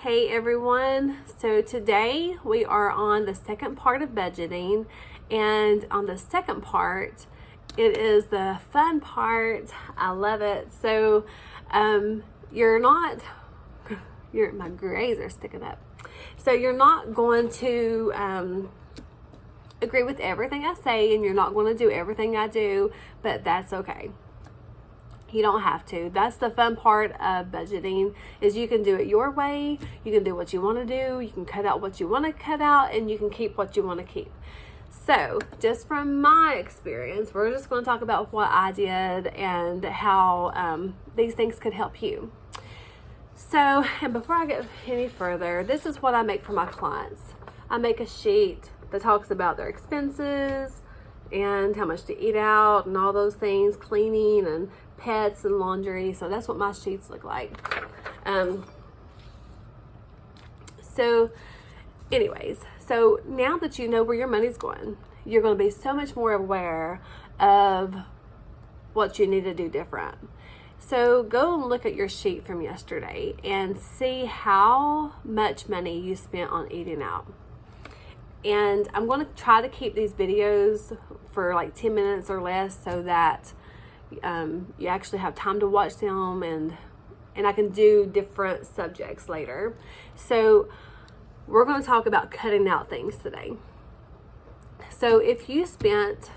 Hey everyone, so today we are on the second part of budgeting, and on the second part it is the fun part. I love it. So my grays are sticking up, so you're not going to agree with everything I say, and you're not going to do everything I do, but that's okay. You don't have to. That's the fun part of budgeting, is you can do it your way. You can do what you want to do. You can cut out what you want to cut out, and you can keep what you want to keep. So just from my experience, we're just going to talk about what I did and how these things could help you. So, and before I get any further, this is what I make for my clients. I make a sheet that talks about their expenses and how much to eat out and all those things, cleaning and pets and laundry. So that's what my sheets look like. So anyways, so now that you know where your money's going, you're going to be so much more aware of what you need to do different. So go and look at your sheet from yesterday and see how much money you spent on eating out. And I'm going to try to keep these videos for like 10 minutes or less so that you actually have time to watch them, and I can do different subjects later. So we're going to talk about cutting out things today. So if you spent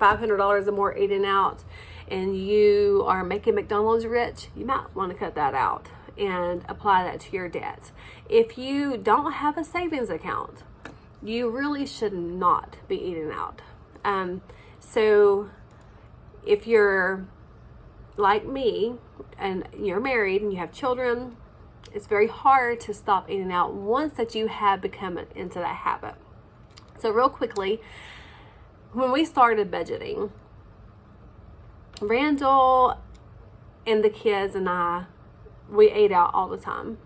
$500 or more eating out and you are making McDonald's rich, you might want to cut that out and apply that to your debt. If you don't have a savings account, you really should not be eating out. So if you're like me and you're married and you have children, it's very hard to stop eating out once that you have become into that habit. So real quickly, when we started budgeting, Randall and the kids and I, we ate out all the time.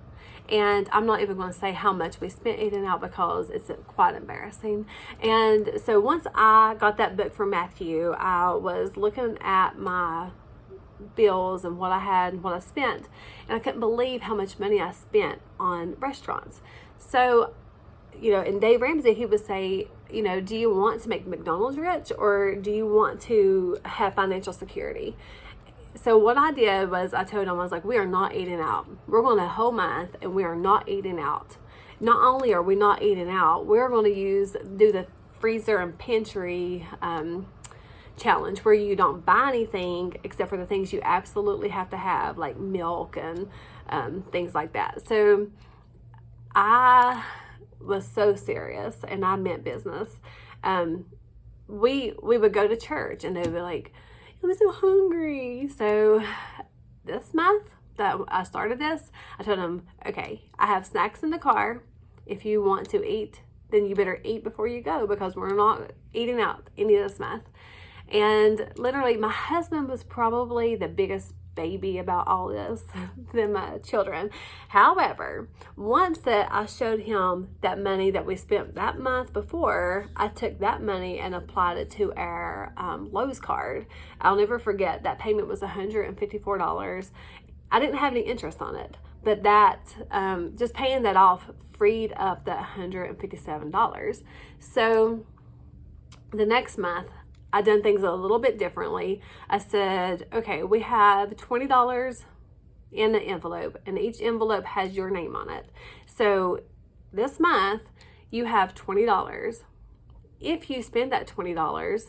And I'm not even going to say how much we spent eating out because it's quite embarrassing. And so once I got that book from Matthew, I was looking at my bills and what I had and what I spent. And I couldn't believe how much money I spent on restaurants. So, and Dave Ramsey, he would say, do you want to make McDonald's rich, or do you want to have financial security? So what I did was I told him, I was like, we are not eating out. We're going a whole month and we are not eating out. Not only are we not eating out, we're going to do the freezer and pantry challenge, where you don't buy anything except for the things you absolutely have to have, like milk and things like that. So I was so serious, and I meant business. We would go to church and they would be like, I'm so hungry. So this month that I started this, I told them, okay, I have snacks in the car. If you want to eat, then you better eat before you go, because we're not eating out any of this month. And literally, my husband was probably the biggest baby about all this than my children. However, once that I showed him that money that we spent that month before, I took that money and applied it to our Lowe's card. I'll never forget, that payment was $154. I didn't have any interest on it, but that just paying that off freed up that $157. So the next month, I done things a little bit differently. I said, okay, we have $20 in an envelope, and each envelope has your name on it. So this month you have $20. If you spend that $20,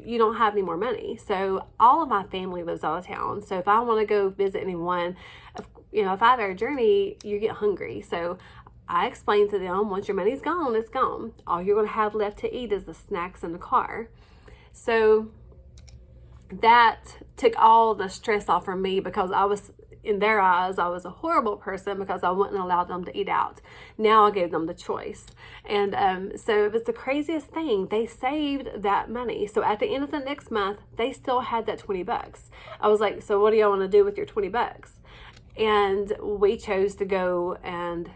you don't have any more money. So all of my family lives out of town. So if I want to go visit anyone, a 5-hour journey, you get hungry. So I explained to them, once your money's gone, it's gone. All you're going to have left to eat is the snacks in the car. So that took all the stress off from me, because I was, in their eyes, I was a horrible person because I wouldn't allow them to eat out. Now I gave them the choice. And so it was the craziest thing. They saved that money. So at the end of the next month, they still had that $20. I was like, so what do y'all want to do with your $20? And we chose to go and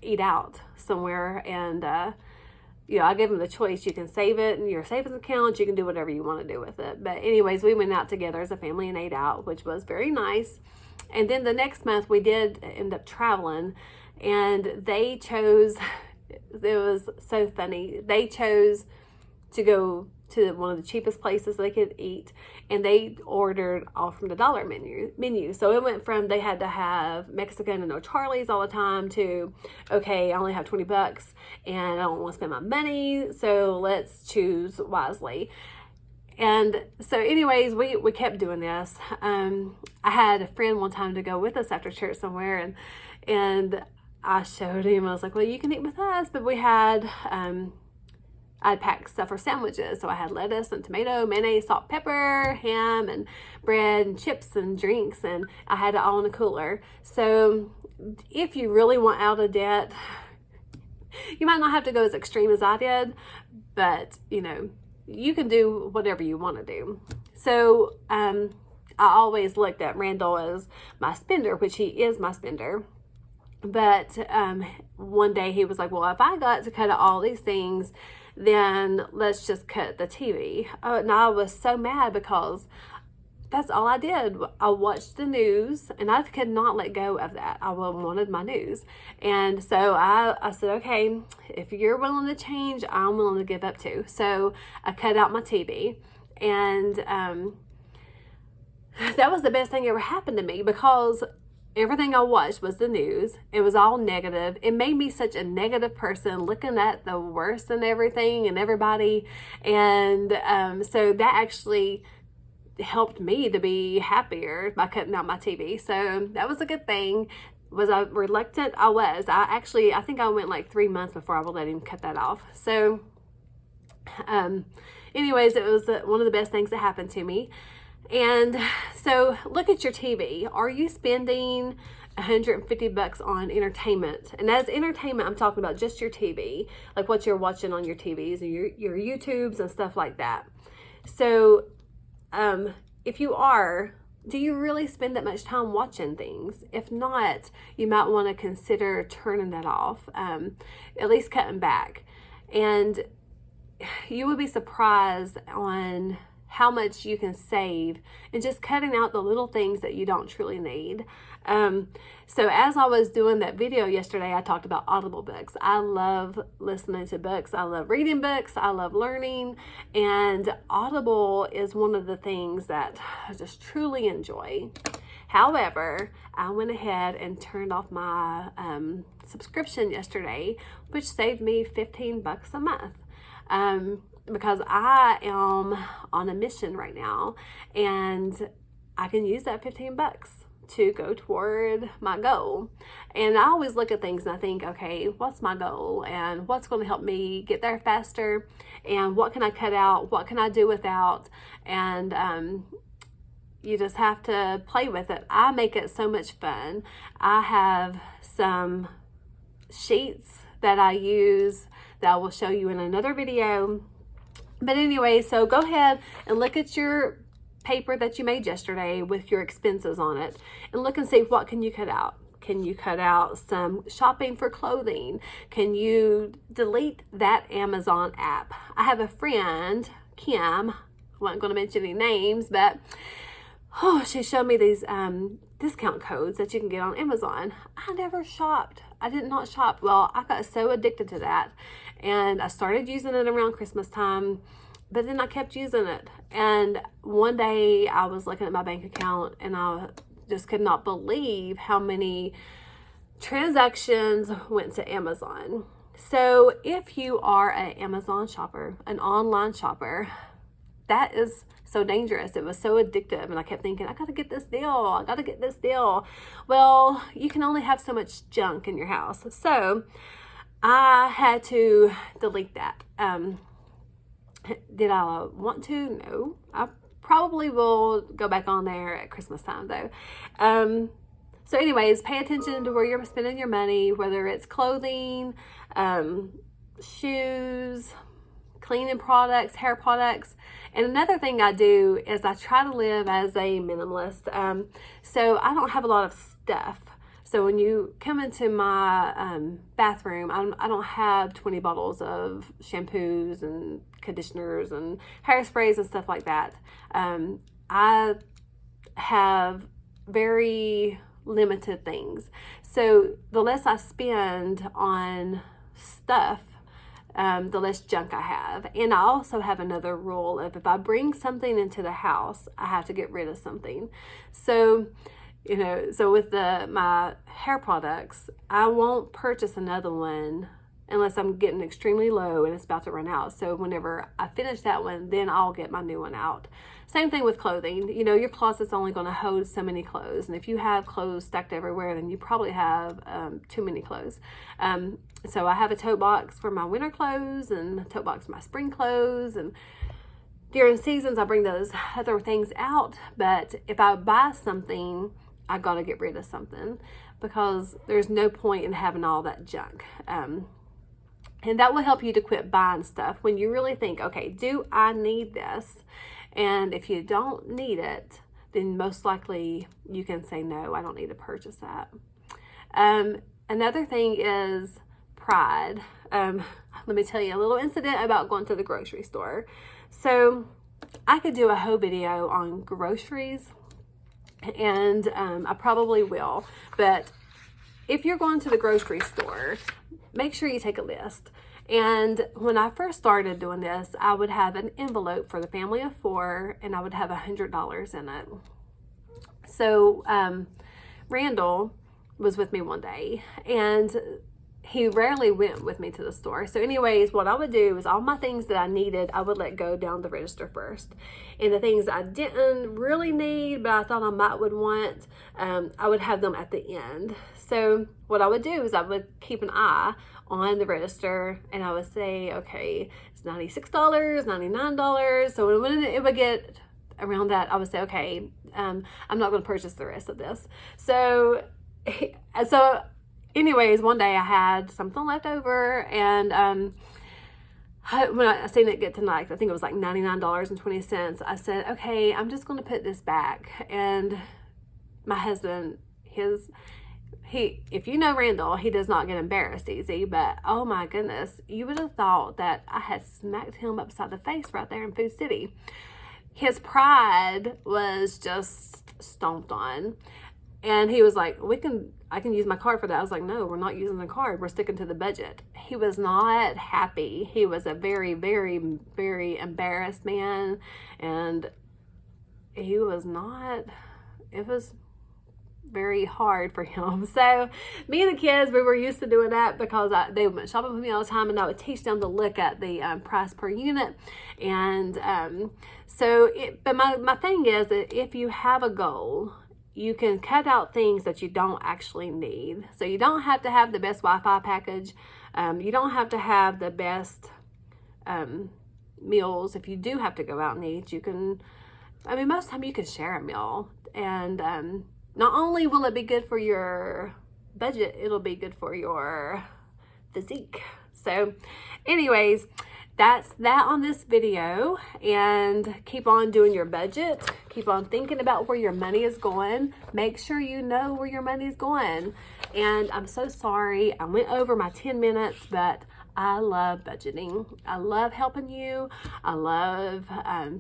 eat out somewhere. And I gave them the choice. You can save it in your savings account. You can do whatever you want to do with it. But anyways, we went out together as a family and ate out, which was very nice. And then the next month we did end up traveling, and they chose, it was so funny, they chose to go to one of the cheapest places they could eat, and they ordered all from the dollar menu. So it went from they had to have Mexican and no Charlie's all the time to, okay, I only have $20 and I don't want to spend my money, so let's choose wisely. And so anyways, we kept doing this. I had a friend one time to go with us after church somewhere, and I showed him, I was like, well, you can eat with us, but we had I'd packed stuff for sandwiches. So I had lettuce and tomato, mayonnaise, salt, pepper, ham, and bread and chips and drinks. And I had it all in a cooler. So if you really want out of debt, you might not have to go as extreme as I did, but you know, you can do whatever you want to do. So I always looked at Randall as my spender, which he is my spender. But one day he was like, well, if I got to cut out all these things, then let's just cut the TV. And I was so mad because that's all I did. I watched the news, and I could not let go of that. I wanted my news. And so I said, okay, if you're willing to change, I'm willing to give up too. So I cut out my TV, and that was the best thing ever happened to me, because everything I watched was the news. It was all negative. It made me such a negative person, looking at the worst in everything and everybody. And so that actually helped me to be happier by cutting out my TV. So that was a good thing. Was I reluctant? I was. I think I went like 3 months before I would let him cut that off. So anyways, it was one of the best things that happened to me. And so look at your TV. Are you spending $150 on entertainment? And as entertainment, I'm talking about just your TV, like what you're watching on your TVs and your YouTubes and stuff like that. So if you are, do you really spend that much time watching things? If not, you might want to consider turning that off, at least cutting back. And you would be surprised on how much you can save and just cutting out the little things that you don't truly need. So as I was doing that video yesterday, I talked about Audible books. I love listening to books. I love reading books. I love learning. And Audible is one of the things that I just truly enjoy. However, I went ahead and turned off my subscription yesterday, which saved me $15 a month. Because I am on a mission right now, and I can use that $15 to go toward my goal. And I always look at things and I think, okay, what's my goal and what's going to help me get there faster, and what can I cut out, what can I do without, and you just have to play with it. I make it so much fun. I have some sheets that I use that I will show you in another video. But anyway, so go ahead and look at your paper that you made yesterday with your expenses on it, and look and see what can you cut out. Can you cut out some shopping for clothing? Can you delete that Amazon app? I have a friend, Kim, I wasn't going to mention any names, but she showed me these discount codes that you can get on Amazon. I never shopped. I did not shop. Well, I got so addicted to that, and I started using it around Christmas time, but then I kept using it. And one day I was looking at my bank account, and I just could not believe how many transactions went to Amazon. So if you are an Amazon shopper, an online shopper, that is so dangerous. It was so addictive, and I kept thinking, I gotta get this deal. I gotta get this deal. Well, you can only have so much junk in your house. So I had to delete that. Did I want to? No. I probably will go back on there at Christmas time though. So anyways, pay attention to where you're spending your money, whether it's clothing, shoes, cleaning products, hair products. And another thing I do is I try to live as a minimalist. So I don't have a lot of stuff. So when you come into my bathroom, I don't have 20 bottles of shampoos and conditioners and hairsprays and stuff like that. I have very limited things. So the less I spend on stuff, the less junk I have. And I also have another rule of if I bring something into the house, I have to get rid of something. So, so with my hair products, I won't purchase another one unless I'm getting extremely low and it's about to run out. So whenever I finish that one, then I'll get my new one out. Same thing with clothing. Your closet's only going to hold so many clothes. And if you have clothes stacked everywhere, then you probably have too many clothes. So I have a tote box for my winter clothes and a tote box for my spring clothes. And during seasons, I bring those other things out. But if I buy something, I got to get rid of something because there's no point in having all that junk. And that will help you to quit buying stuff when you really think, okay, do I need this? And if you don't need it, then most likely you can say, no, I don't need to purchase that. Another thing is pride. Let me tell you a little incident about going to the grocery store. So I could do a whole video on groceries, and I probably will. But if you're going to the grocery store, make sure you take a list. And when I first started doing this, I would have an envelope for the family of 4, and I would have $100 in it. So Randall was with me one day, and he rarely went with me to the store. So anyways, what I would do is all my things that I needed, I would let go down the register first. And the things I didn't really need, but I thought I might would want, I would have them at the end. So what I would do is I would keep an eye on the register, and I would say, okay, it's $96, $99. So when it would get around that, I would say, okay, I'm not going to purchase the rest of this. So anyways, one day I had something left over, and when I seen it get to I think it was like $99.20, I said, okay, I'm just going to put this back. And my husband, if you know Randall, he does not get embarrassed easy, but oh my goodness, you would have thought that I had smacked him upside the face right there in Food City. His pride was just stomped on. And he was like, I can use my card for that. I was like, no, we're not using the card. We're sticking to the budget. He was not happy. He was a very, very, very embarrassed man. And he was not, it was very hard for him. So me and the kids, we were used to doing that because they went shopping with me all the time, and I would teach them to look at the price per unit. And but my thing is that if you have a goal, you can cut out things that you don't actually need. So you don't have to have the best Wi-Fi package. You don't have to have the best meals. If you do have to go out and eat, most of the time you can share a meal. And not only will it be good for your budget, it'll be good for your physique. So anyways, that's that on this video. And keep on doing your budget. Keep on thinking about where your money is going. Make sure you know where your money is going. And I'm so sorry I went over my 10 minutes, but I love budgeting. I love helping you. I love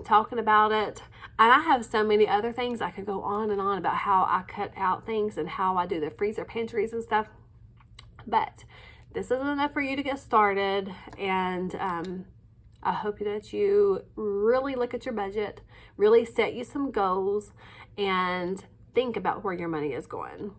talking about it. And I have so many other things. I could go on and on about how I cut out things and how I do the freezer pantries and stuff. But this is enough for you to get started. And I hope that you really look at your budget, really set you some goals, and think about where your money is going.